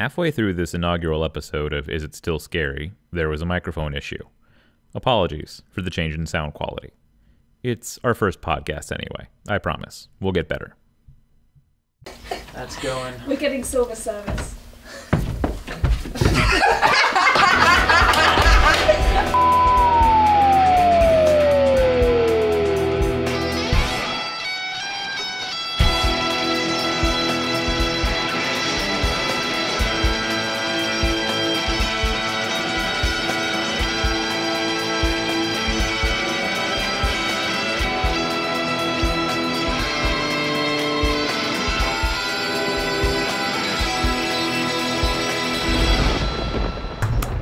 Halfway through this inaugural episode of Is It Still Scary, there was a microphone issue. Apologies for the change in sound quality. It's our first podcast anyway. I promise. We'll get better. That's going. We're getting silver service.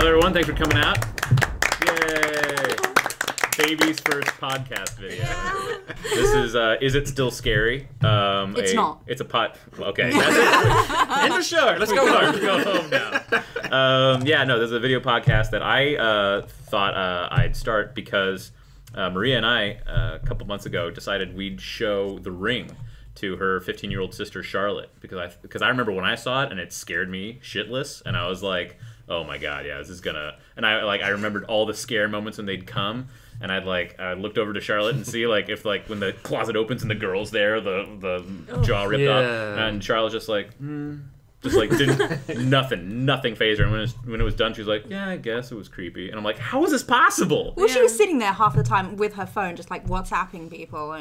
Hello everyone, thanks for coming out. Yay! Baby's first podcast video. This is It Still Scary? It's not. It's a pot. Okay, that's it. End of show. Let's go home. Let's go home now. This is a video podcast that I thought I'd start because Maria and I, a couple months ago, decided we'd show The Ring to her 15-year-old sister Charlotte because I remember when I saw it and it scared me shitless, and I was like, oh my god, yeah, this is gonna. And I remembered all the scare moments when they'd come, and I looked over to Charlotte and see if when the closet opens and the girl's there, the jaw ripped off, and Charlotte's just didn't nothing phased her. And when it was done, she was like, yeah, I guess it was creepy. And I'm like, how is this possible? Well, she was sitting there half the time with her phone, just WhatsApping people.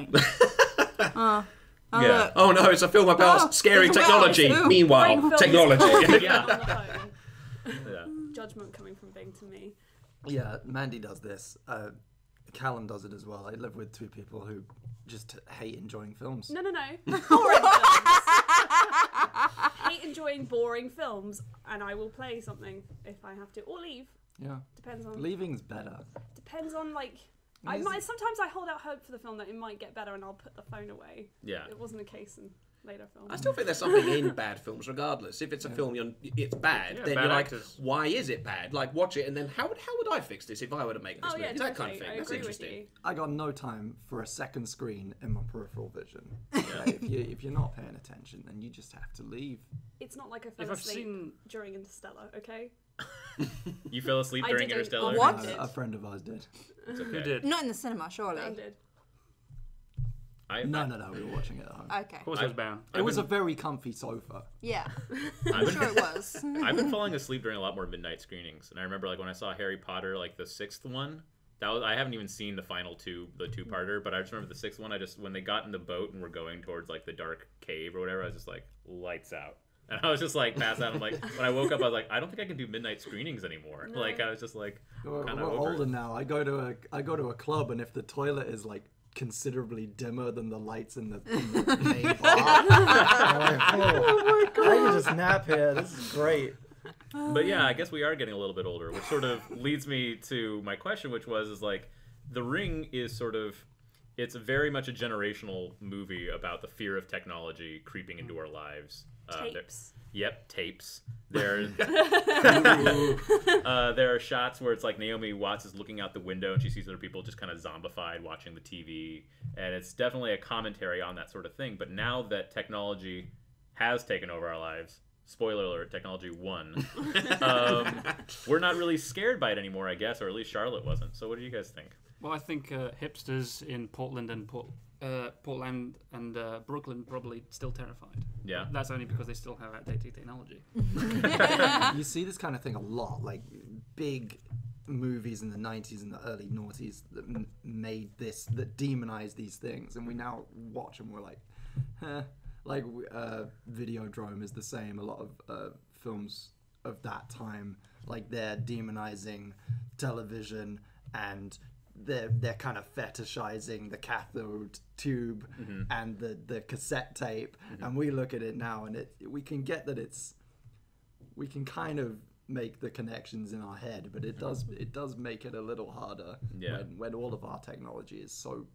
Yeah. Oh no, it's a film about scary technology. Meanwhile, technology. Yeah. Judgment coming from Bing to me. Yeah, Mandy does this. Callum does it as well. I live with two people who just hate enjoying films. No. Boring films. Hate enjoying boring films, and I will play something if I have to, or leave. Yeah. Depends on. Leaving's better. Depends on sometimes I hold out hope for the film that it might get better, and I'll put the phone away. Yeah. It wasn't the case in later films. I still think there's something in bad films, regardless. If it's a film, it's bad, then you're like, why is it bad? Watch it, and then how would I fix this if I were to make this movie? That kind of thing. That's interesting. I got no time for a second screen in my peripheral vision. If you're not paying attention, then you just have to leave. It's not like I fell asleep during Interstellar, okay? You fell asleep during Interstellar? What? A friend of ours did. It's okay. Who did? Not in the cinema, surely. I did. No, we were watching it at home. Okay. Of course, I was bound. It was a very comfy sofa. Yeah. I'm sure it was. I've been falling asleep during a lot more midnight screenings, and I remember when I saw Harry Potter, the sixth one. I haven't even seen the final two-parter, but I just remember the sixth one. When they got in the boat and were going towards the dark cave or whatever, I was just lights out. And I was just passed out. I'm when I woke up, I was I don't think I can do midnight screenings anymore. No. I was just kind of we're older now. I go to a club, and if the toilet is considerably dimmer than the lights in the main bar, I'm oh my god, I can just nap here. This is great. But yeah, I guess we are getting a little bit older, which sort of leads me to my question, which is The Ring is it's very much a generational movie about the fear of technology creeping into our lives. Tapes. Tapes. There are shots where it's Naomi Watts is looking out the window and she sees other people just kind of zombified watching the TV, and it's definitely a commentary on that sort of thing. But now that technology has taken over our lives, spoiler alert, technology won, we're not really scared by it anymore, I guess, or at least Charlotte wasn't. So what do you guys think? Well, I think hipsters in Portland and Brooklyn probably still terrified. Yeah. That's only because they still have outdated technology. You see this kind of thing a lot, big movies in the 90s and the early noughties that made this, that demonized these things, and we now watch and we're Videodrome is the same. A lot of films of that time, they're demonizing television, and they're kind of fetishizing the cathode tube and the cassette tape, and we look at it now and we can kind of make the connections in our head, but it does make it a little harder when all of our technology is so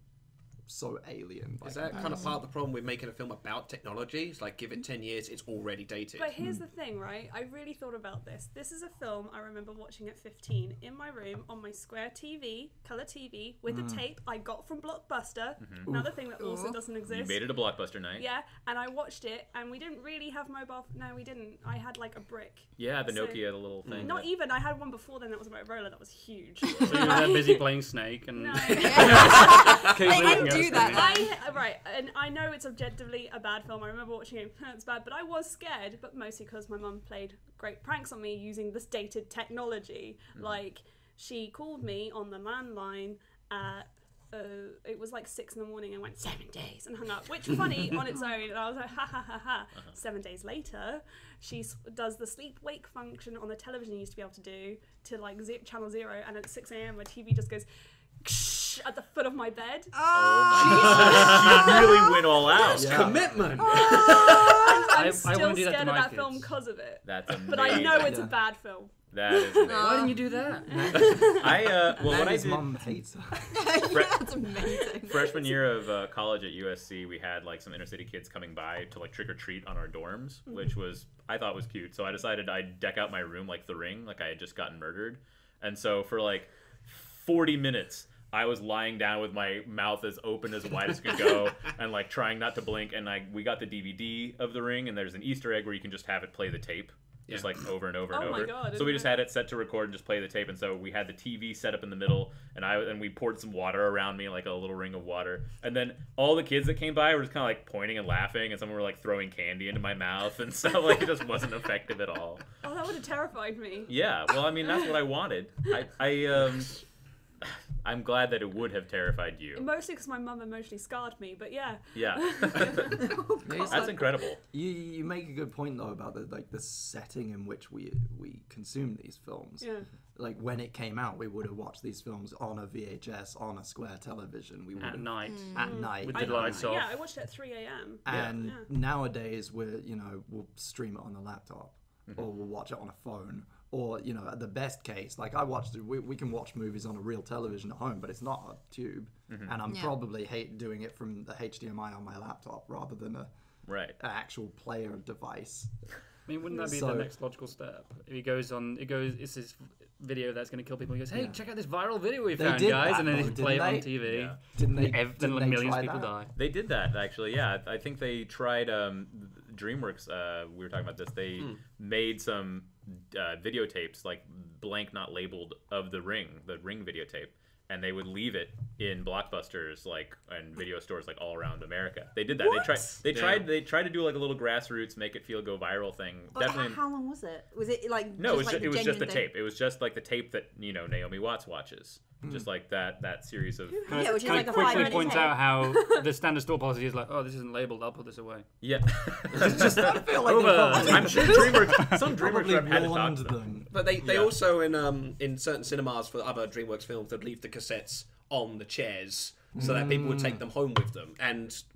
so alien. Is that kind of part of the problem with making a film about technology? It's like, give it 10 years, it's already dated. But here's the thing, right? I really thought about this. This is a film I remember watching at 15 in my room on my square TV, colour TV, with a tape I got from Blockbuster. Another thing that also doesn't exist. You made it a Blockbuster night. Yeah, and I watched it, and we didn't really have mobile. No, we didn't. I had like a brick. Yeah, the Nokia, the little thing. Not even. I had one before then that was a Motorola that was huge. So you were there busy playing Snake and... No. They didn't do that. Right, and I know it's objectively a bad film. I remember watching it, it's bad, but I was scared, but mostly because my mum played great pranks on me using this dated technology. Like, she called me on the landline at it was like 6 in the morning and went 7 days and hung up, which was funny on its own, and I was like ha ha ha ha. 7 days later she does the sleep wake function on the television you used to be able to do to like channel 0, and at 6 a.m. my TV just goes at the foot of my bed. Oh my god. She really went all out. Yeah. Commitment. I'm still scared of that film because of it. That's amazing. But I know it's a bad film. That is amazing. Why didn't you do that? What I his did, mum hates her. That's amazing. freshman year of college at USC, we had like some inner city kids coming by to like trick or treat on our dorms, which I thought was cute. So I decided I'd deck out my room like The Ring, like I had just gotten murdered. And so for like 40 minutes, I was lying down with my mouth as open as wide as could go and like trying not to blink. And we got the DVD of The Ring, and there's an Easter egg where you can just have it play the tape. Just like over and over and over. God, so we just had it set to record and just play the tape. And so we had the TV set up in the middle, and we poured some water around me, like a little ring of water. And then all the kids that came by were just kind of like pointing and laughing, and some were like throwing candy into my mouth and stuff. Like, it just wasn't effective at all. Oh, that would have terrified me. Yeah, well, I mean, that's what I wanted. I'm glad that it would have terrified you. Mostly because my mum emotionally scarred me, but yeah. Yeah. That's incredible. You make a good point though about the setting in which we consume these films. Yeah. Like when it came out, we would have watched these films on a VHS on a square television. We would At night. At night. With the lights off. Yeah, I watched it at 3 a.m. And nowadays we'll stream it on a laptop, or we'll watch it on a phone. Or, at the best case, like we can watch movies on a real television at home, but it's not a tube. And I'm probably doing it from the HDMI on my laptop rather than an actual player device. I mean, wouldn't that be the next logical step? It's this video that's going to kill people. He goes, hey, check out this viral video we found, guys. And then they play it on TV. Yeah. Didn't they millions of people die. They did that, actually, yeah. I think they tried, DreamWorks, we were talking about this, they made some videotapes, like blank, not labeled, of the Ring videotape, and they would leave it in Blockbusters, like, and video stores, like, all around America. They did that. What? They tried to do like a little grassroots, make it go viral thing. But definitely. how long was it? Was it like No, just it was just the thing? tape. It was just like the tape that Naomi Watts watches. Just like that series of. Yeah, which is like a quickly 5-minute point tape. out how the standard store policy is like, oh, this isn't labeled, I'll put this away. Yeah. I feel like I'm sure some DreamWorks rep had to talk warned to them. But they also in certain cinemas for other DreamWorks films, they'd leave the cassettes on the chairs so that people would take them home with them.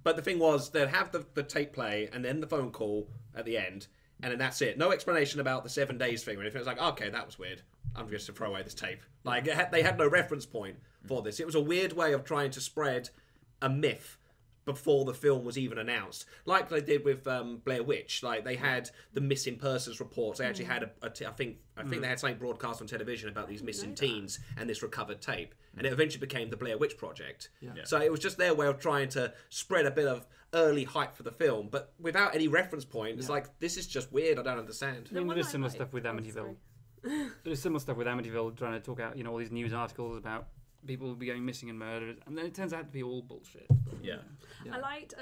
But the thing was, they'd have the tape play and then the phone call at the end, and then that's it. No explanation about the 7 days thing or anything. It was like, okay, that was weird. I'm just to throw away this tape. Like, they had no reference point for this. It was a weird way of trying to spread a myth before the film was even announced, like they did with Blair Witch. Like, they had the missing persons reports. They actually had I think they had something broadcast on television about these missing teens and this recovered tape, and it eventually became the Blair Witch Project. Yeah. So it was just their way of trying to spread a bit of early hype for the film, but without any reference point. It's like, this is just weird. I don't understand. I mean, there's similar stuff with Amityville. There's similar stuff with Amityville, trying to talk out, all these news articles about people be going missing and murdered, and then it turns out to be all bullshit. Yeah. I liked,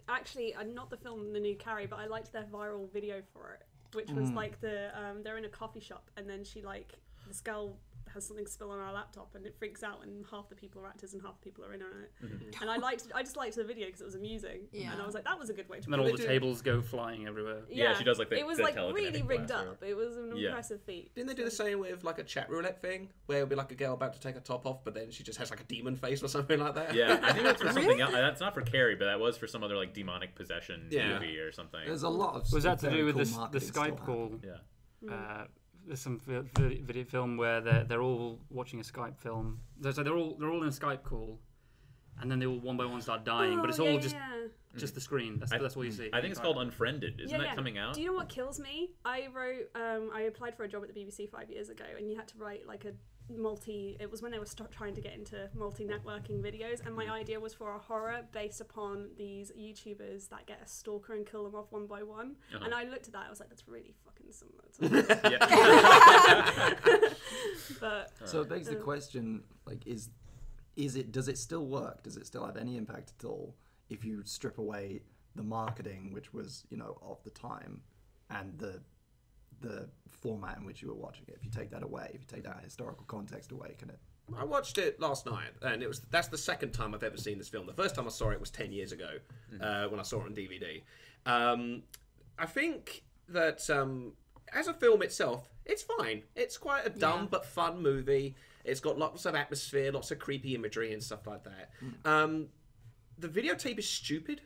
actually, not the film The New Carrie, but I liked their viral video for it, which was like they're in a coffee shop, and then this girl has something spill on our laptop, and it freaks out, and half the people are actors and half the people are in on it. And I just liked the video because it was amusing, and I was like, that was a good way to. And then all the tables go flying everywhere. Yeah, she does like the. It was the like really rigged up. It was an impressive feat. Didn't they do the same with like a chat roulette thing, where it'll be like a girl about to take her top off, but then she just has like a demon face or something like that? Yeah, I think that's for something else. That's not for Carrie, but that was for some other like demonic possession movie or something. There's a lot of. Was that to do with cool the Skype call? Yeah. There's some video film where they're all watching a Skype film. So they're all in a Skype call, and then they all one by one start dying. But it's all just the screen. That's all you see. I think it's called Unfriended. Isn't that coming out? Do you know what kills me? I wrote. I applied for a job at the BBC 5 years ago, and you had to write like a it was when they were trying to get into multi-networking videos, and my idea was for a horror based upon these YouTubers that get a stalker and kill them off one by one. And I looked at that, I was like, that's really fucking similar to but so it begs the question, like, does it still work? Does it still have any impact at all if you strip away the marketing, which was, of the time, and the format in which you were watching it? If you take that away, if you take that historical context away, can it? I watched it last night, and that's the second time I've ever seen this film. The first time I saw it was 10 years ago, when I saw it on DVD. I think that as a film itself, it's fine. It's quite a dumb but fun movie. It's got lots of atmosphere, lots of creepy imagery and stuff like that. The videotape is stupid,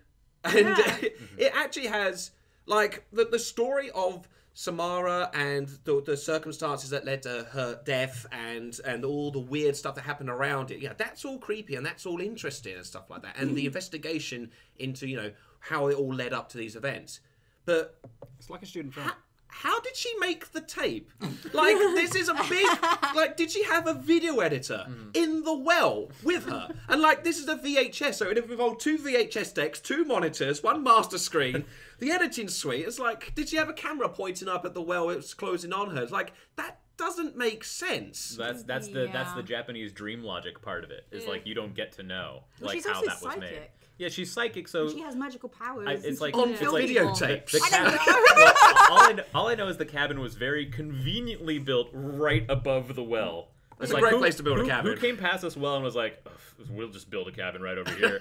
and it actually has, like, the story of Samara and the circumstances that led to her death and all the weird stuff that happened around it. Yeah, that's all creepy and that's all interesting and stuff like that. And the investigation into, how it all led up to these events. But it's like a student film. How did she make the tape? Like, this is a big... Like, did she have a video editor in the well with her? And, like, this is a VHS, so it involved 2 VHS decks, 2 monitors, 1 master screen, the editing suite. It's like, did she have a camera pointing up at the well it was closing on her? It's like, that doesn't make sense. That's the Japanese dream logic part of it. Is like, you don't get to know she's how also that was made. psychic. Yeah, she's psychic, so She has magical powers. it's like On it's like videotapes. all I know is the cabin was very conveniently built right above the well. It's a great place to build a cabin. Who came past this well and was like, we'll just build a cabin right over here?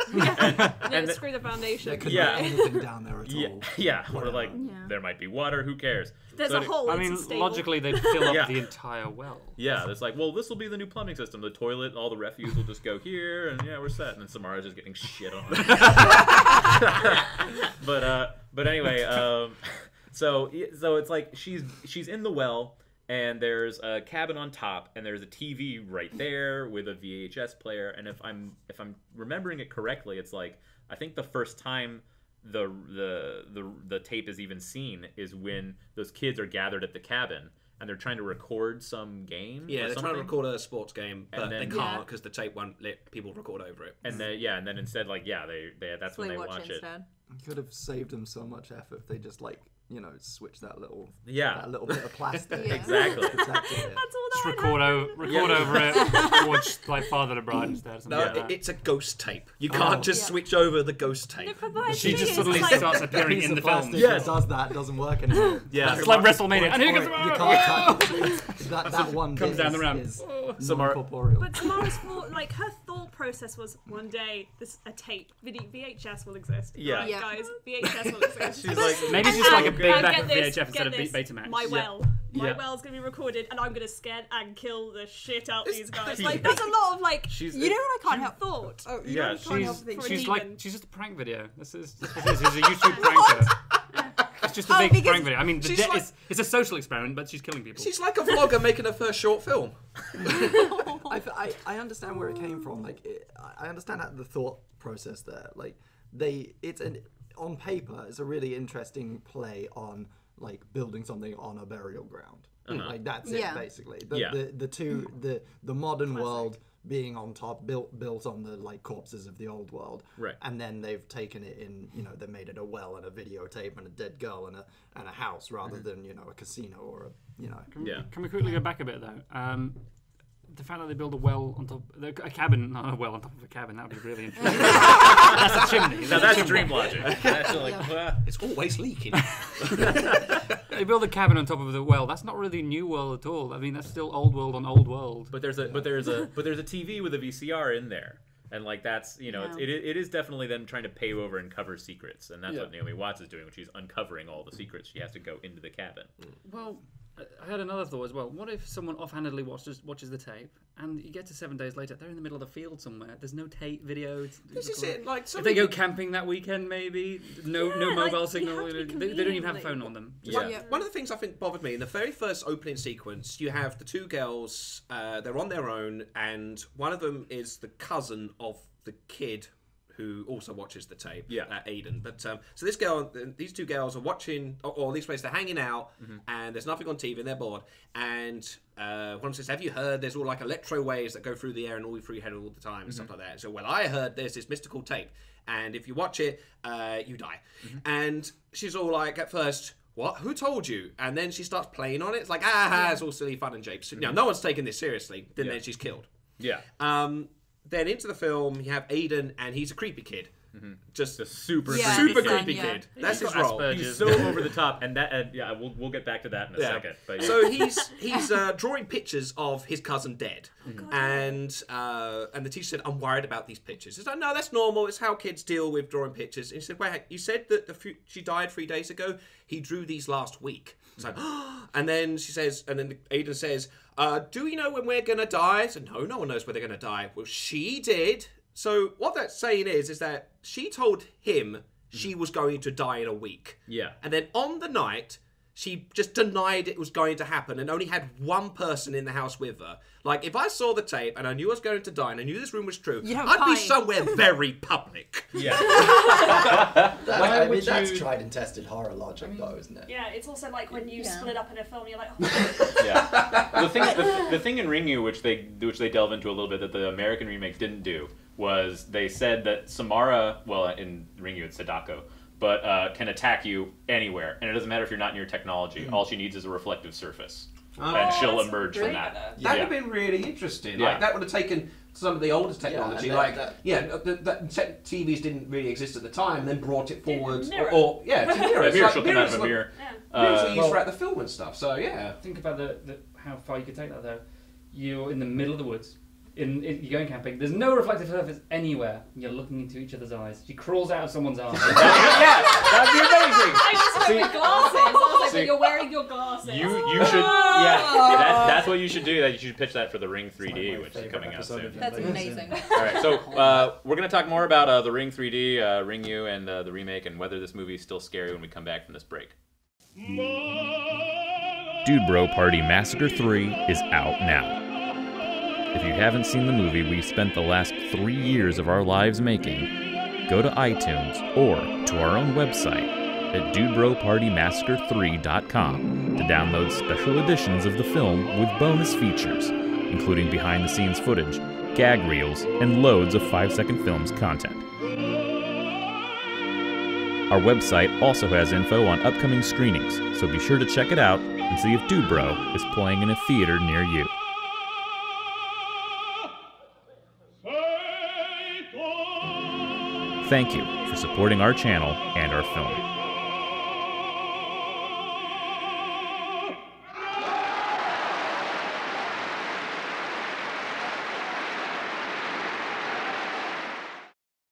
and screw the foundation. There couldn't be anything down there at all. Yeah. Or like, there might be water. Who cares? There's a hole. I mean, logically, they'd fill up the entire well. Yeah, it's like, well, this will be the new plumbing system. The toilet, all the refuse will just go here, and we're set. And then Samara's just getting shit on. But anyway, so it's like she's in the well. And there's a cabin on top, and there's a TV right there with a VHS player. And if I'm remembering it correctly, it's like, I think the first time the tape is even seen is when those kids are gathered at the cabin and they're trying to record some game. Yeah, they're trying to record a sports game, but then, they can't because the tape won't let people record over it. And then instead, like, that's when they watch it. Instead. You could have saved them so much effort if they just, like, switch that little bit of plastic. Exactly. That's all Just that record over it. Watch like Father the Bride instead. No, it's a ghost tape. You can't just switch over the ghost tape. She just suddenly starts appearing in the film. Yes, does that doesn't work anymore. Yeah, It's like WrestleMania. And who gets You can't touch it. That one comes down the ramp. is non-corporeal. But Samara's her thought process was, one day a tape VHS will exist. Yeah. Right, guys, VHS will exist. She's like, Maybe she's like a big And back of get this, VHF instead of get this, Betamax. My well. My well's gonna be recorded, and I'm gonna scare and kill the shit out these guys. Like, that's a lot of like. You know what I can't help? Thought. Oh, you know what I can't help thinking? She's just a prank video. This is what it is. She's a YouTube pranker. It's just a big prank video. I mean, it's a social experiment, but she's killing people. She's like a vlogger making her first short film. I understand where it came from. Like, I understand the thought process there. Like, on paper, it's a really interesting play on, like, building something on a burial ground. Like, that's it, basically. The modern world being on top, built on the, like, corpses of the old world, right? And then they've taken it in, they made it a well and a videotape and a dead girl and a house rather than a casino or Can we quickly go back a bit though? The fact that they build a well on top, a cabin, not a well on top of a cabin, that would be really interesting. That's a chimney. That's dream logic. It's always leaking. They build a cabin on top of the well. That's not really new world at all. I mean, that's still old world on old world. But there's a TV with a VCR in there. And like that's it is definitely them trying to pave over and cover secrets, and that's what Naomi Watts is doing when she's uncovering all the secrets. She has to go into the cabin. Well, I had another thought as well. What if someone offhandedly watches the tape, and you get to 7 days later, they're in the middle of the field somewhere. There's no tape, video. This is it. Like, if they go camping that weekend, maybe no mobile signal. you have to be They don't even have a convenient, phone on them. One of the things I think bothered me in the very first opening sequence, you have the two girls. They're on their own, and one of them is the cousin of the kid who also watches the tape, Aiden. But so these two girls are watching, or at least they're hanging out, and there's nothing on TV, and they're bored. And one of them says, "Have you heard? There's all like electro waves that go through the air and all through your head all the time and stuff like that." So, well, I heard there's this mystical tape, and if you watch it, you die. And she's all like, at first, "What? Who told you?" And then she starts playing on it. It's like, it's all silly fun and japes. No one's taking this seriously. Then she's killed. Yeah. Then into the film, you have Aiden, and he's a creepy kid. Just a super creepy kid. That's his role. He's so over the top, and we'll get back to that in a second. But So he's drawing pictures of his cousin dead, and the teacher said, "I'm worried about these pictures." He's like, "No, that's normal. It's how kids deal with drawing pictures." And he said, "Wait, you said that she died 3 days ago. He drew these last week." It's like, and then she says, and then Aiden says, "Do we know when we're gonna die?" I said, no one knows when they're gonna die. Well, she did. So what that's saying is that she told him she was going to die in a week. Yeah. And then on the night, she just denied it was going to happen and only had one person in the house with her. Like, if I saw the tape and I knew I was going to die and I knew this room was true, I'd be somewhere very public. Yeah. That's tried and tested horror logic, though, isn't it? Yeah, it's also like when you split up in a film, you're like, oh. Yeah. The thing in Ringu, which they delve into a little bit, that the American remake didn't do, was they said that Samara, well, in Ringu it's Sadako, but can attack you anywhere, and it doesn't matter if you're not near technology. All she needs is a reflective surface, and she'll emerge from that. That would have been really interesting. Yeah. Like, that would have taken some of the older technology, TVs didn't really exist at the time, and then brought it forward, mirror. to mirror. A mirror, she'll come out of a mirror. Mirrors are used throughout the film and stuff. So Think about how far you could take that though. You're in the middle of the woods. You're going camping. There's no reflective surface anywhere. You're looking into each other's eyes. She crawls out of someone's eye. Yeah, that'd be amazing. I just went with glasses. I was like, but you're wearing your glasses. You should, that's what you should do. That you should pitch that for the Ring 3D, which is coming out soon. That's amazing. All right, so we're gonna talk more about the Ring 3D, Ringu, and the remake, and whether this movie is still scary when we come back from this break. Dude Bro Party Massacre 3 is out now. If you haven't seen the movie we spent the last 3 years of our lives making, go to iTunes or to our own website at dudebropartymassacre3.com to download special editions of the film with bonus features, including behind-the-scenes footage, gag reels, and loads of 5-second films content. Our website also has info on upcoming screenings, so be sure to check it out and see if Dude Bro is playing in a theater near you. Thank you for supporting our channel and our film.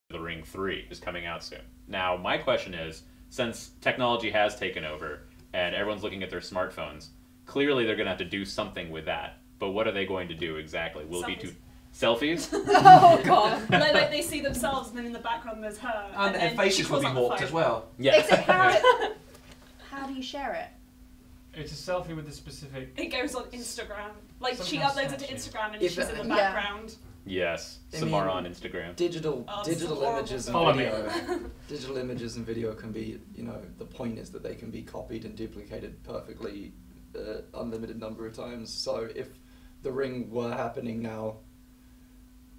The Ring 3 is coming out soon. Now, my question is, since technology has taken over and everyone's looking at their smartphones, clearly they're going to have to do something with that. But what are they going to do exactly? Will it be to selfies? Oh god! Like they see themselves, and then in the background there's her, and their then faces will be warped as well. Yeah. Except how do you share it? It's a selfie with a specific. It goes on Instagram. Like she Sometimes uploads it to statue. Instagram, and If she's it- in the background. Yes. I Samara mean, on Instagram. Digital horrible. images and Follow me. video. Digital images and video can be, the point is that they can be copied and duplicated perfectly, unlimited number of times. So if the Ring were happening now,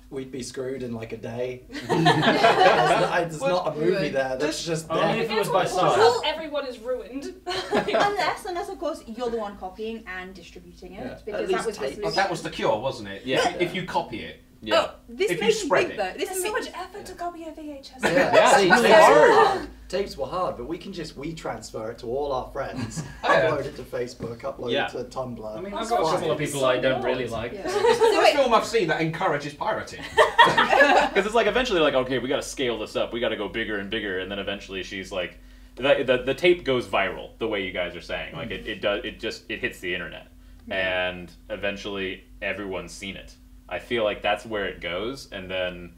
we'd be screwed in like a day. There's not a movie there. That's just Only there. if it was by size. Well, everyone is ruined. Unless of course you're the one copying and distributing it, Yeah. because At that least was the tape. solution. That was the cure, wasn't it? Yeah. If you copy it. Yeah. Oh, this If you made me spread think it. though. This There's is so much effort to copy a VHS. Yeah, See, tapes it's were hard. hard. Tapes were hard, but we can just transfer it to all our friends, Yeah. upload it to Facebook, upload Yeah. it to Tumblr. I mean, That's I've got a why couple of it's people so I don't odd. really like. Yeah. It's the first film I've seen that encourages pirating. Because it's like eventually like, okay, we got to scale this up. We got to go bigger and bigger. And then eventually she's like, the tape goes viral the way you guys are saying. Like it hits the internet, and eventually everyone's seen it. I feel like that's where it goes, and then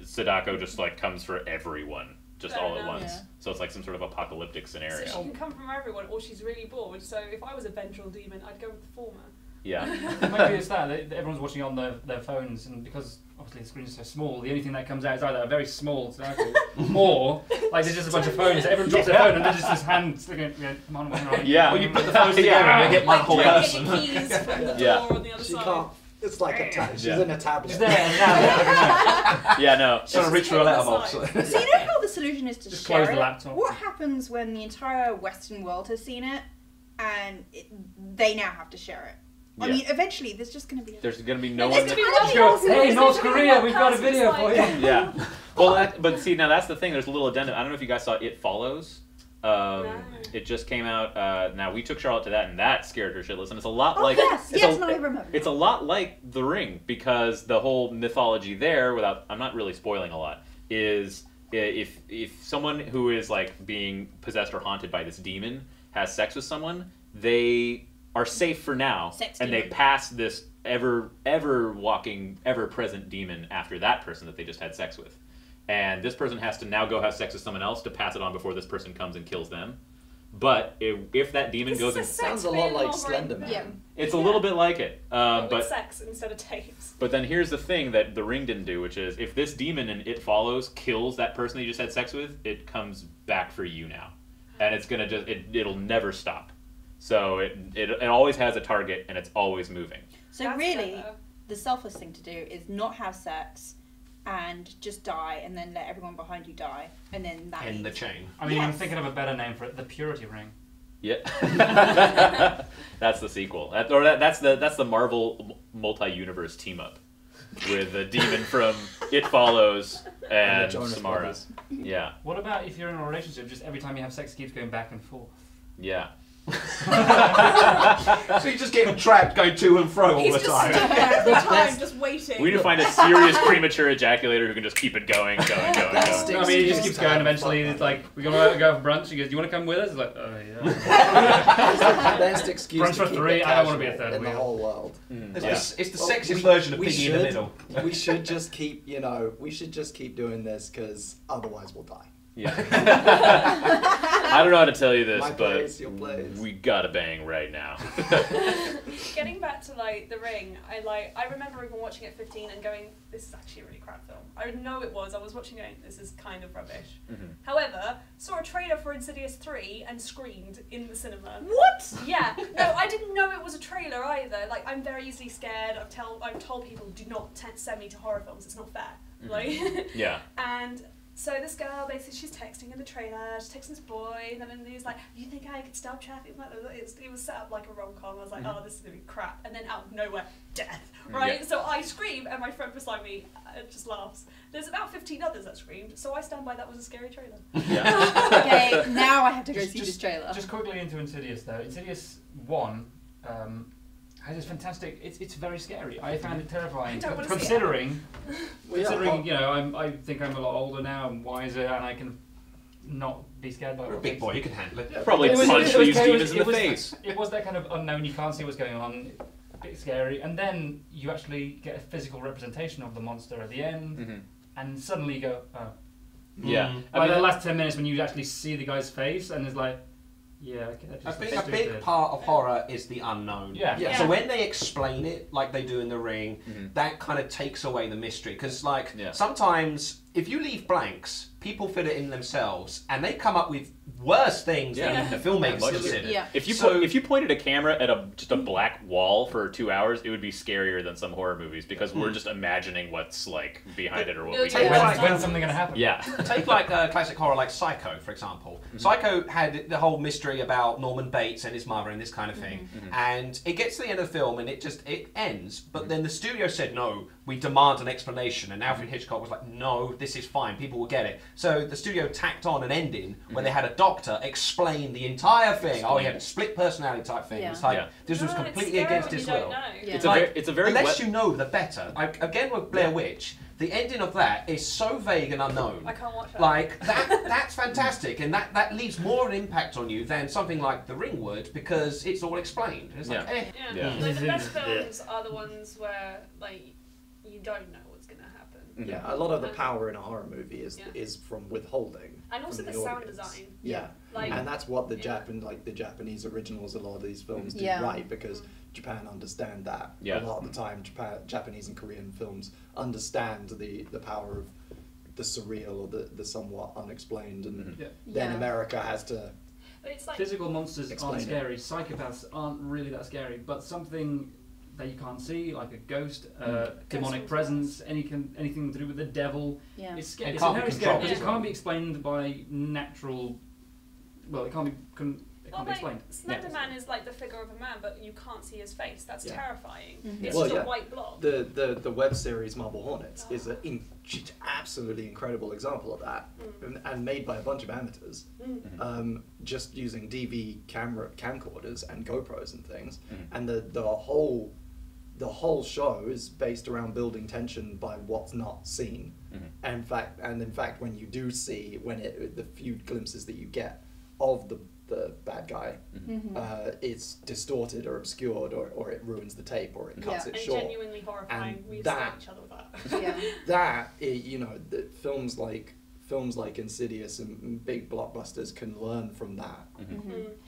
Sadako just like comes for everyone just Fair all at enough. once. So it's like some sort of apocalyptic scenario. So she can come from everyone, or she's really bored. So if I was a vengeful demon, I'd go with the former. Yeah. Maybe it's that everyone's watching on their phones, and because obviously the screen is so small, the only thing that comes out is either a very small circle, or like there's just a bunch of phones. Everyone drops their phone, and there's just this hand sticking. Come on, right. Yeah. Well, you put the phones together and you get one Like whole trying to person. get your keys from the door Yeah. on the other She side. can't. It's like a tablet. She's in a tablet. Just there and now. Yeah, no. Trying to reach for a letterbox. So you know how the solution is to Just share close the it? laptop. What happens when the entire Western world has seen it, and they now have to share it? I Yeah. mean, eventually there's just going to be. There's going to be no There's one. gonna be That- one Sure. person Hey, who's North gonna be Korea, one we've got a person video who's for like- you. Yeah. Well, but see, now that's the thing. There's a little addendum. I don't know if you guys saw It Follows. No. It just came out. Now we took Charlotte to that, and that scared her shitless. And it's a lot Oh like yes, it's yes, a, no, I remember. It's a lot like The Ring, because the whole mythology there, without I'm not really spoiling a lot, is if someone who is like being possessed or haunted by this demon has sex with someone, they are safe for now, Sex and they demon. pass this ever walking, ever present demon after that person that they just had sex with. And this person has to now go have sex with someone else to pass it on before this person comes and kills them. But if that demon goes and Sounds a lot like Slender Man. Yeah. it's a little bit like it, But with but sex instead of tapes. but then here's the thing that The Ring didn't do, which is if this demon in It Follows kills that person that you just had sex with, it comes back for you now, and it's gonna it'll never stop. So it always has a target, and it's always moving. So That's really, better. the selfless thing to do is not have sex, and just die, and then let everyone behind you die, and then that. In the means- chain. I mean, I'm Yes. thinking of a better name for it: the Purity Ring. Yeah, that's the sequel. That's the Marvel multi-universe team up with the demon from It Follows and the Jonas Samara. Brothers. Yeah, What about if you're in a relationship? Just every time you have sex, it keeps going back and forth. yeah. So you're just getting trapped going to and fro all He's the just time. stood there every time, just waiting. We need to find a serious premature ejaculator who can just keep it going. I mean, it just keeps going. Eventually, it's like we're gonna go for brunch. He goes, "Do you want to come with us?" It's like, "Oh yeah." It's the best excuse Brunch to for keep three, it I don't wanna be a casual third in the wheel. whole world. It's the Well, sexiest version of we Piggy in the should- Middle. We should just keep, we should just keep doing this because otherwise we'll die. Yeah. I don't know how to tell you this, My but place, your place. we gotta bang right now. Getting back to like The Ring, I remember even watching it at 15 and going, "This is actually a really crap film." I know it was. I was watching going, "This is kind of rubbish." However, saw a trailer for Insidious 3 and screamed in the cinema. What? Yeah, no, I didn't know it was a trailer either. Like, I'm very easily scared. I've told people, do not send me to horror films. It's not fair. Like, Yeah. and so this girl, basically, she's texting in the trailer. She's texting this boy, and then he's like, "You think I could stop traffic?" It was set up like a rom-com. I was like, "Oh, this is gonna be crap." And then out of nowhere, death. Right? Yeah. So I scream, and my friend beside me just laughs. There's about 15 others that screamed, so I stand by that was a scary trailer. Yeah. Okay, now I have to go see this Just trailer. Just quickly into Insidious though. Insidious 1 has this fantastic. It's very scary. I found it terrifying. I don't wanna see it. Considering, Yeah. I think I'm a lot older now and wiser, and I can not be scared by You're a what big things- boy, you can handle it. Probably It was- punch it was- these it was- demons in it the was- face. It was that kind of unknown. You can't see what's going on. A bit scary, and then you actually get a physical representation of the monster at the end, and suddenly you go, "Oh." Yeah. Like the last 10 minutes when you actually see the guy's face, and it's like, yeah, okay, that I just think looks a big stupid. part of horror is the unknown. Yeah. Yeah. So when they explain it like they do in The Ring, Mhm. that kind of takes away the mystery. Because like Yeah. sometimes if you leave blanks, people fill it in themselves, and they come up with worse things Yeah. than the filmmakers Much consider. Yeah. If you So- if you pointed a camera at just a black wall for 2 hours, it would be scarier than some horror movies because we're just imagining what's like behind it or what we Take do. like- When's something going to happen? Yeah. Take like a classic horror like Psycho, for example. Psycho had the whole mystery about Norman Bates and his mother and this kind of thing. And it gets to the end of the film and it ends. But then the studio said, no, we demand an explanation. And Alfred Hitchcock was like, no, this is fine. People will get it. So the studio tacked on an ending where they had a doctor explain the entire thing. Oh, he had a split personality type thing. Yeah. It's like, Yeah. this was No, completely it's scary against when his you don't will. know. Yeah. It's a very Unless wet- you know, the better. Again, with Blair Witch, the ending of that is so vague and unknown. I can't watch that. Like that's fantastic, and that leaves more of an impact on you than something like The Ring would, because it's all explained. It's like, Yeah. Yeah. Yeah. Like, the best films are the ones where like you don't know what's gonna happen. Yeah, a lot of the power in a horror movie is Yeah. is from withholding. And also from the sound audience. design. Yeah, Like, and that's what the yeah. the Japanese originals, a lot of these films do Yeah. right, because Japan understand that. Yeah. A lot of the time, Japanese and Korean films understand the power of the surreal or the somewhat unexplained, and Yeah. then Yeah. America has to. But it's like Physical monsters Explain aren't it. scary. Psychopaths aren't really that scary. But something that you can't see, like a ghost, demonic Ghost presence, anything to do with the devil, Yeah. it's scary. It It's can't be very scary controlled because as it well. can't be explained by natural. Well, it can't be. It can't well, be like, explained. Slender Man is like the figure of a man, but you can't see his face. That's Yeah. terrifying. Mhm. It's Well, just yeah. a white blob. The web series Marble Hornets is an absolutely incredible example of that, and made by a bunch of amateurs, just using DV camcorders and GoPros and things, and the whole show is based around building tension by what's not seen. And in fact, when you do see, the few glimpses that you get of the bad guy, it's distorted or obscured, or it ruins the tape, or it cuts Yeah. it And short. genuinely horrifying. And We that- slap each other with that. Yeah. That films like Insidious and big blockbusters can learn from that.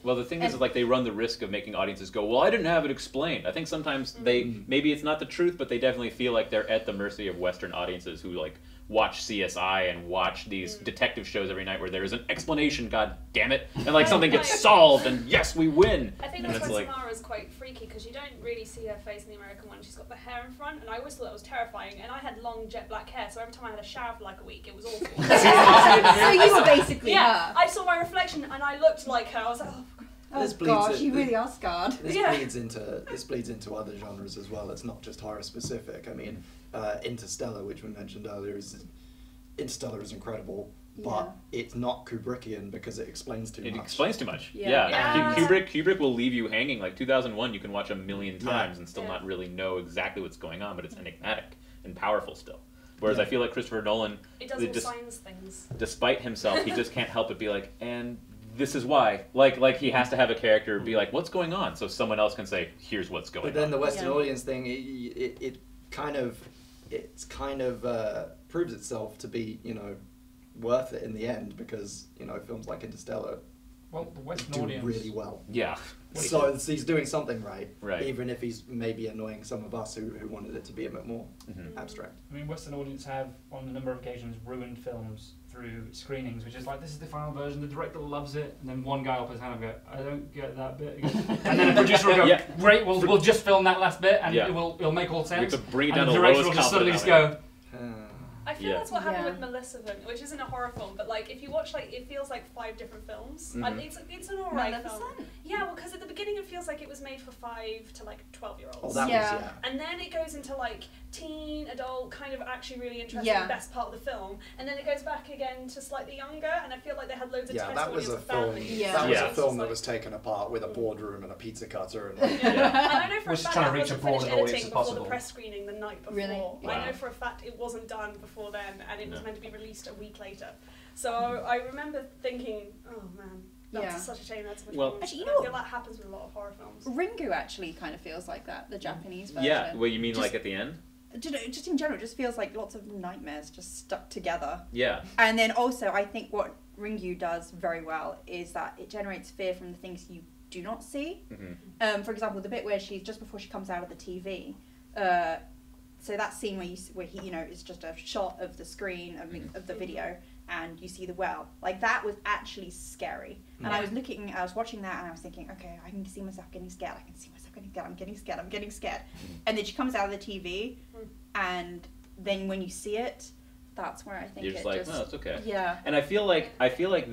Well, the thing is, And- like, they run the risk of making audiences go, well, I didn't have it explained. I think sometimes maybe it's not the truth, but they definitely feel like they're at the mercy of Western audiences who, like, watch CSI and watch these detective shows every night where there is an explanation, god damn it, and, like, something gets solved, and yes, we win. I think And that's it's why like, Samara's quite freaky, because you don't really see her face in the American one. She's got the hair in front, and I always thought that was terrifying. And I had long jet black hair, so every time I had a shower for like a week, it was awful. So you were basically Yeah, her. I saw my reflection, and I looked like her. I was like, oh, Oh This bleeds gosh, it- you really are scarred. This Yeah. bleeds into other genres as well. It's not just horror specific. I mean, Interstellar, which we mentioned earlier, Interstellar is incredible, but it's not Kubrickian because it explains too it much. explains too much. Yeah. Yeah. Kubrick will leave you hanging. Like 2001, you can watch a million Yeah. times and still Yeah. not really know exactly what's going on, but it's enigmatic and powerful still. Whereas Yeah. I feel like Christopher Nolan, it does all science things. despite himself, he just can't help but be like, and this is why. Like he has to have a character be like, what's going on? So someone else can say, here's what's going But then on. the Western Yeah. audience thing, it kind of proves itself to be, worth it in the end, because films like Interstellar Well, the Western do audience. really well. Yeah. So he's doing something right, Right. even if he's maybe annoying some of us who wanted it to be a bit more abstract. I mean, Western audience have, on a number of occasions, ruined films through screenings, which is like, this is the final version, the director loves it, and then one guy will put his hand up and go, I don't get that bit. And then a producer will go, Yeah. great, we'll just film that last bit, and Yeah. it'll make all We sense. have to bring it And down the to the director lowest will just suddenly just confident go, I feel Yeah. that's what happened Yeah. with Maleficent, which isn't a horror film, but like if you watch, like it feels like 5 different films. It's an alright film. Maleficent? Yeah, well, because at the beginning it feels like it was made for 5 to like 12-year-olds. Oh, that Yeah. was, yeah. And then it goes into like teen, adult, kind of actually really interesting, Yeah. best part of the film. And then it goes back again to slightly younger, and I feel like they had loads of Yeah, test that was audience a of film. families. Yeah. That was Yeah. a film It's that just was taken apart with a boardroom and a pizza cutter and And I know for We're a just fact trying to that reach wasn't as broad finished an audience editing as before possible. the press screening the night before. Really? I Wow. know for a fact it wasn't done before then, and it was No. meant to be released a week later. So I remember thinking, oh man, that's Yeah. such a shame that's so much Well- fun. Actually, you And know I feel that happens with a lot of horror films. Ringu actually kind of feels like that, the Japanese version. Yeah. Well, you mean Just- like at the end? Just in general, it just feels like lots of nightmares just stuck together. Yeah. And then also, I think what Ringu does very well is that it generates fear from the things you do not see. Mhm. For example, the bit where just before she comes out of the TV, so that scene where he, it's just a shot of the screen of the video, and you see the well. Like, that was actually scary. And I was watching that, and I was thinking, okay, I can see myself getting scared. I can see myself getting scared. I'm getting scared. And then she comes out of the TV, and then when you see it, that's where I think You're just like, oh, it's okay. Yeah. And I feel like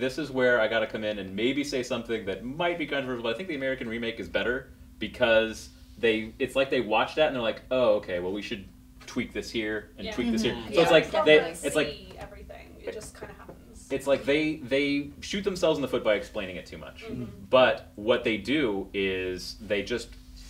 this is where I gotta come in and maybe say something that might be controversial, but I think the American remake is better because it's like they watch that and they're like, oh, okay, well we should tweak this here and Yeah. tweak this here. Mhm. So it's like You don't they, really it's like see everything. It just kind of happens. it's like they shoot themselves in the foot by explaining it too much. But what they do is they just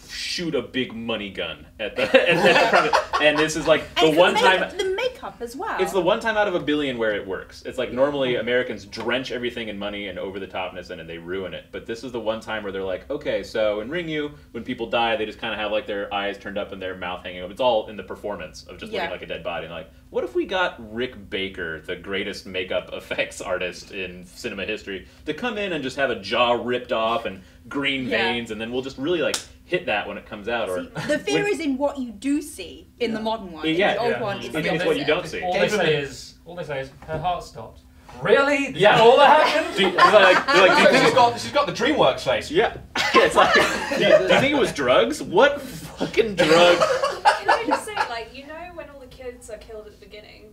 shoot a big money gun at the premise. And this is like the one time the makeup as well. it's the one time out of a billion where it works. It's like normally Americans drench everything in money and over the topness and they ruin it. But this is the one time where they're like, okay, so in Ringu, when people die, they just kind of have like their eyes turned up and their mouth hanging up. It's all in the performance of just looking like a dead body. And like, what if we got Rick Baker, the greatest makeup effects artist in cinema history, to come in and just have a jaw ripped off and green veins, and then we'll just really like hit that when it comes out. Or the fear is in what you do see in the modern one. Yeah. In the old one, it's I think it's what you don't see. All they say is her heart stopped. Really? Yeah. All that happened? Do you think She's got the DreamWorks face. yeah, it's like, do you think it was drugs? What fucking drug? Can I just say, like, you know, when all the kids are killed at the beginning,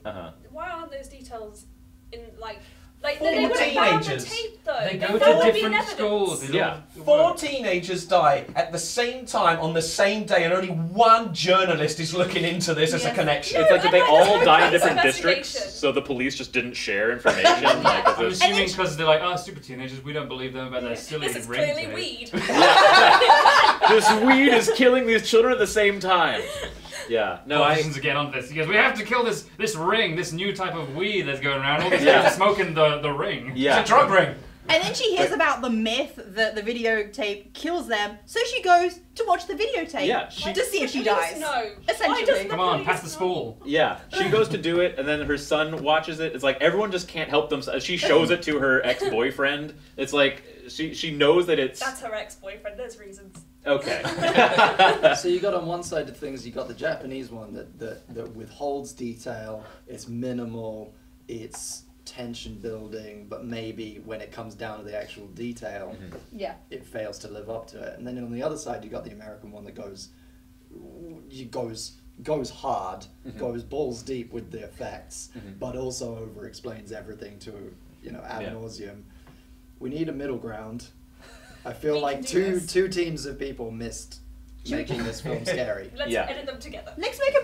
why aren't those details in like they would have found the teenagers. tape though? They go there to would be different evidence. schools. Yeah. 4 teenagers die at the same time on the same day, and only one journalist is looking into this as a connection. It's like that they and all like, die in there's no different districts, investigation. so the police just didn't share information. Like, I'm assuming because they're like, oh, stupid teenagers, we don't believe them about their silly This is ring clearly tape. weed. this weed is killing these children at the same time. Yeah, no, Politicians again on this. He goes, we have to kill this ring, this new type of weed that's going around. All these kids are smoking the ring. yeah. It's a drug ring. And then she hears about the myth that the videotape kills them, so she goes to watch the videotape Yeah, to see if she Please dies. no. Essentially. Why doesn't Come on, pass the spool. Yeah, she goes to do it, and then her son watches it. It's like everyone just can't help themselves. She shows it to her ex-boyfriend. It's like she knows that it's That's her ex-boyfriend. There's reasons. okay. So you got on one side of things, you got the Japanese one that withholds detail, it's minimal, it's tension building, but maybe when it comes down to the actual detail, Yeah. it fails to live up to it. And then on the other side, you got the American one that goes hard, goes balls deep with the effects, but also over explains everything to ad nauseum. We need a middle ground. I feel We like can do two teams of people missed making this film scary. Let's Yeah. edit them together. Let's make a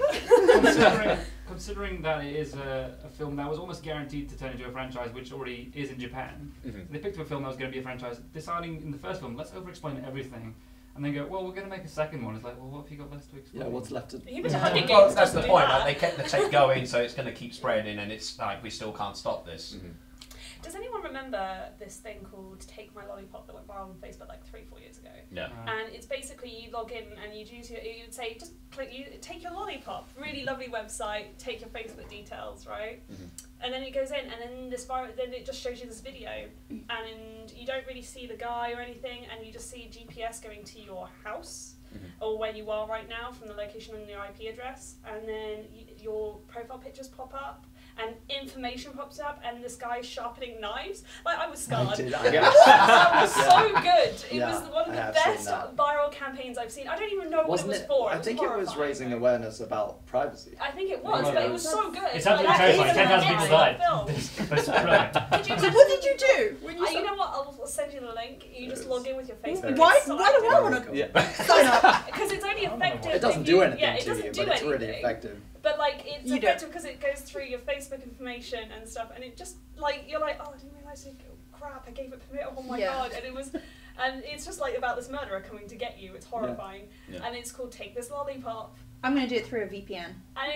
movie. Considering that it is a film that was almost guaranteed to turn into a franchise, which already is in Japan, they picked up a film that was going to be a franchise, deciding in the first film, let's over-explain everything, and then go, well, we're going to make a second one. It's like, well, what have you got less to explain? Yeah, what's left to... Even Hunger Games Well, that's doesn't the do point. that. Like, they kept the tape going, so it's going to keep spreading, and it's like we still can't stop this. Does anyone remember this thing called Take My Lollipop that went viral on Facebook like 3-4 years ago? Yeah. And it's basically you log in and you'd say just take your lollipop, really lovely website, take your Facebook details, right? And then it goes in and then then it just shows you this video and you don't really see the guy or anything and you just see GPS going to your house or where you are right now from the location and your IP address, and then your profile pictures pop up and information pops up and this guy's sharpening knives. Like, I was scarred. I That was so good. It Yeah, was one of I the have best seen that. viral campaigns I've seen. I don't even know Wasn't what it it? was for. I think it was horrifying. raising awareness about privacy. I think it was, Yeah. but it was so good. It's absolutely Like, terrifying. even 10,000 people the died. film. That's brilliant. Could you So what did you do when you You know what? I'll send you the link. You just log in with your Facebook. Why It's so do I want active. to Yeah. sign up? Because it's only effective. It doesn't if do you- anything Yeah, it to doesn't you, do but it's really anything. effective. But like it's You effective because it goes through your Facebook information and stuff, and it just like you're like, oh, I didn't realise. Crap, I gave it permit. Oh my god! And it was, and it's just like about this murderer coming to get you. It's horrifying, and it's called Take This Lollipop. I'm going to do it through a VPN. And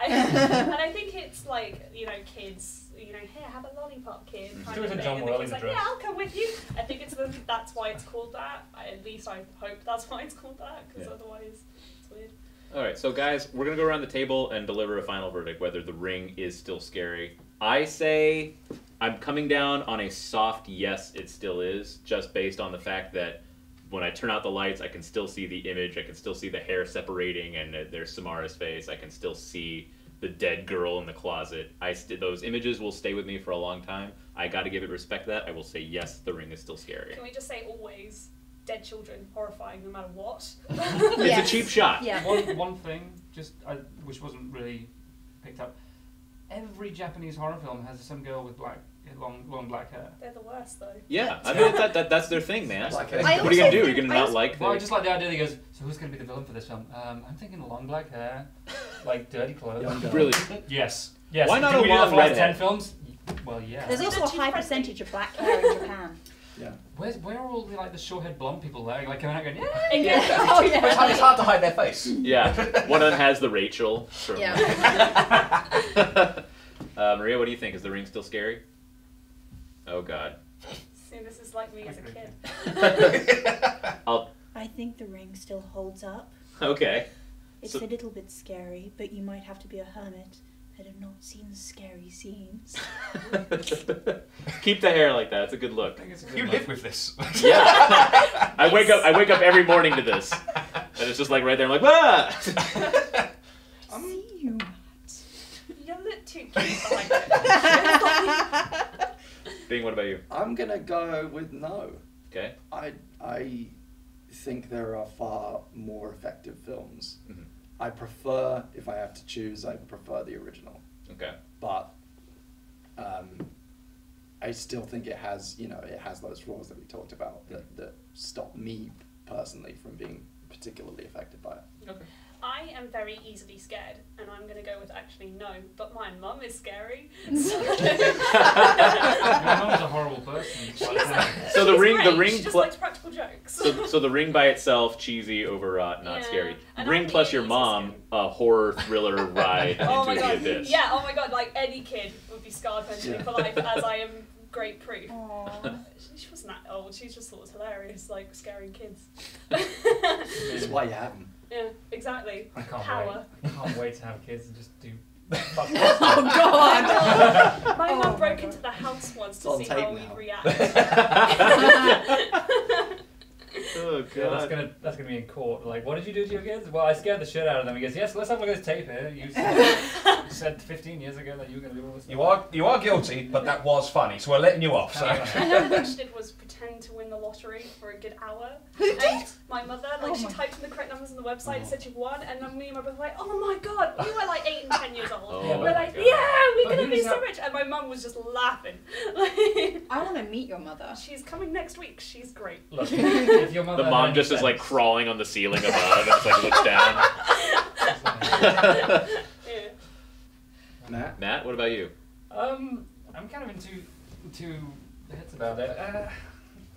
and I think it's like kids, here, have a lollipop, kid. Kind Do it of in thing. John And the Worley's kid's like, address. yeah, I'll come with you. I think that's why it's called that. At least I hope that's why it's called that, because otherwise it's weird. All right, so guys, we're gonna go around the table and deliver a final verdict whether The Ring is still scary. I say I'm coming down on a soft yes, it still is, just based on the fact that when I turn out the lights, I can still see the image, I can still see the hair separating, and there's Samara's face. I can still see the dead girl in the closet. Those images will stay with me for a long time. I got to give it respect to that. I will say yes, The Ring is still scary. Can we just say always? Dead children, horrifying no matter what. It's a cheap shot. Yeah. One thing, which wasn't really picked up. Every Japanese horror film has some girl with long black hair. They're the worst though. Yeah, I mean that's their thing, man. Like What it. are you gonna do? You're gonna not like Well, I the... just like the idea that he goes, so who's going to be the villain for this film? I'm thinking long black hair, like dirty clothes. Young girl. Really? Yes. Why not Can a we do that long for like redhead? 10 films? Well, yeah. There's also a high percentage of black hair in Japan. Yeah. Where are all the like the short-haired blonde people there? Like coming out going, yeah. Oh yeah. It's hard to hide their face. Yeah. One of them has the Rachel. From Maria, what do you think? Is The Ring still scary? Oh God. See, this is like me as a kid. I think The Ring still holds up. Okay. It's a little bit scary, but you might have to be a hermit. I have not seen scary scenes. Keep the hair like that. It's a good look. You live with this. Yeah. I wake up every morning to this, and it's just like right there. I'm like, ah. See you. You're a little too cute behind it. Bing, what about you? I'm gonna go with no. Okay. I think there are far more effective films. Mm-hmm. I prefer, if I have to choose, I prefer the original. Okay. But I still think it has those flaws that we talked about that stop me personally from being particularly affected by it. Okay. I am very easily scared, and I'm going to go with actually no, but my mum is scary. Your mum's a horrible person. So the ring, she just likes practical jokes. So the Ring by itself, cheesy, overwrought, not Yeah. scary. And Ring I'm plus your easy mom, scary. a horror thriller ride Oh my into the god! abyss. Yeah. Oh my god! Like any kid would be scarred mentally for life, as I am great proof. Aww. She wasn't that old. She just thought it was hilarious, like scaring kids. That's why you have them. Yeah, exactly. I can't Power. wait. I can't wait to have kids and just do. Oh god! My Oh mum my broke God. into the house once It's to on see tape how now. we'd react. Oh Yeah, god. that's gonna be in court. Like, what did you do to your kids? Well, I scared the shit out of them. He goes, yes, let's have a look at this tape here. You said 15 years ago that you were gonna do all this. You are guilty, but that was funny, so we're letting you off. So. All I did was pretend to win the lottery for a good hour. And my mother, she typed in the correct numbers on the website and said you've won, and then me and my brother were like, oh my god, we were like 8 and 10 years old. Oh Yeah, we're my like, God. yeah, we're But gonna be who's so that- rich. And my mum was just laughing. I want to meet your mother. She's coming next week. She's great. Look, if your mother The mom had just any is like sense- crawling on the ceiling above and just like looks down. Yeah. Matt? Matt, what about you? I'm kind of in two heads about it.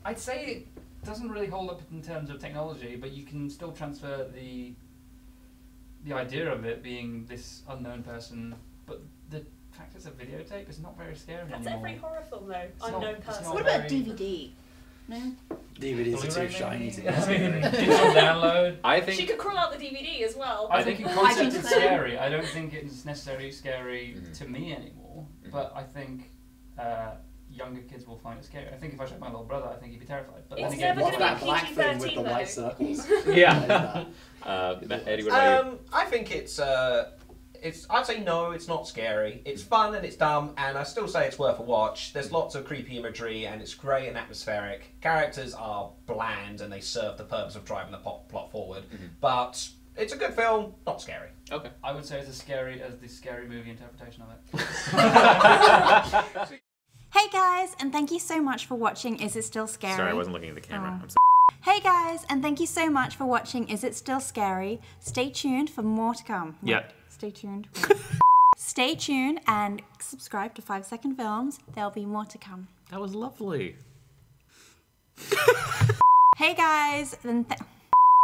I'd say it doesn't really hold up in terms of technology, but you can still transfer the idea of it being this unknown person. But the fact it's a videotape is not very scary That's anymore. every horror film though. It's not- Unknown it's person. not What about very- DVD? No? DVDs are Blu-ray too shiny maybe? to be I mean, scary. digital download. I She think could crawl out the DVD as well. I think in I concept think it's so. scary. I don't think it's necessarily scary Mhm. to me anymore. Mhm. But I think younger kids will find it scary. I think if I showed my little brother, I think he'd be terrified. But It's then again, never What's gonna that be black thing with the PG-13 white though. circles? yeah. Eddie, what about you? I think it's I'd say no, it's not scary. It's fun and it's dumb, and I still say it's worth a watch. There's lots of creepy imagery, and it's great and atmospheric. Characters are bland, and they serve the purpose of driving the plot forward. Mhm. But it's a good film, not scary. Okay. I would say it's as scary as the Scary Movie interpretation of it. Hey guys, and thank you so much for watching Is It Still Scary? Sorry, I wasn't looking at the camera. Oh. I'm sorry. Hey guys, and thank you so much for watching Is It Still Scary? Stay tuned for more to come. Yeah. Stay tuned. Stay tuned and subscribe to 5 Second Films. There'll be more to come. That was lovely. Hey guys, and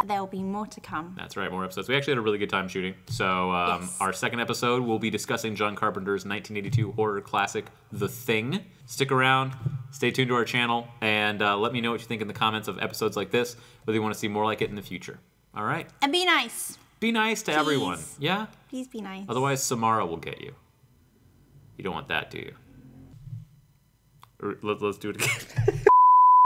there'll be more to come. That's right, more episodes. We actually had a really good time shooting. So Yes. our second episode, we'll be discussing John Carpenter's 1982 horror classic, The Thing. Stick around, stay tuned to our channel, and let me know what you think in the comments of episodes like this, whether you want to see more like it in the future. All right? And be nice. Be nice to everyone. Yeah? Please be nice. Otherwise, Samara will get you. You don't want that, do you? Let's do it again.